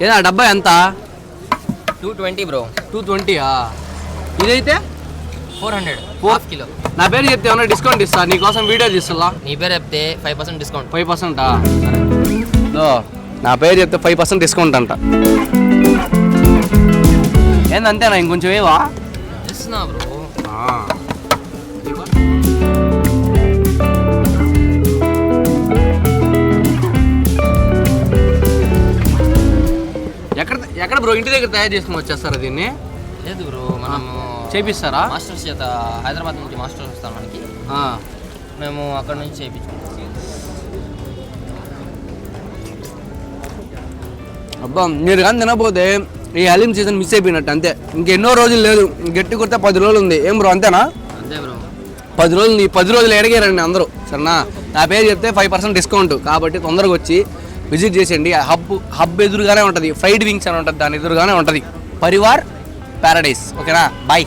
ఏదా డబ్బా ఎంత? 220 బ్రో. 220. ఇదైతే 400 హాఫ్ కిలో. నా పేరు చెప్తే ఏమన్నా డిస్కౌంట్ ఇస్తా, నీకోసం వీడియో తీస్తా. నీ పేరు చెప్తే 5% డిస్కౌంట్. 5%? నా పేరు చెప్తే 5% డిస్కౌంట్ అంట. ఏందంతేనా, ఇంకొంచెం ఏవా ఇస్తున్నా బ్రో. ఎక్కడ బ్రో, ఇంటి దగ్గర తయారు చేసుకుని వచ్చేస్తారా దీన్ని? లేదు బ్రో, మనము చేపిస్తారా? మాస్టర్స్ చేత హైదరాబాద్ నుంచి మాస్టర్స్ వస్తాం మనకి, మేము అక్కడ నుంచి చేయించుకుంటాం. అబ్బా, మీరు కానీ తినకపోతే ఈ హలీం సీజన్ మిస్ అయిపోయినట్టు అంతే. ఇంకెన్నో రోజులు లేదు, గట్టి కొడితే 10 రోజులు ఉంది. ఏం బ్రో అంతేనా? అంతే బ్రో. 10 రోజులు, ఈ 10 రోజులు ఎడగారండి అందరూ, సరేనా? నా పేరు చెప్తే 5% డిస్కౌంట్ కాబట్టి తొందరగా వచ్చి విజిట్ చేసేయండి. హబ్ ఎదురుగానే ఉంటుంది, ఫ్రైడ్ వింగ్స్ అని ఉంటుంది, దాని ఎదురుగానే ఉంటుంది. పరివార్ ప్యారడైస్. ఓకేనా, బాయ్.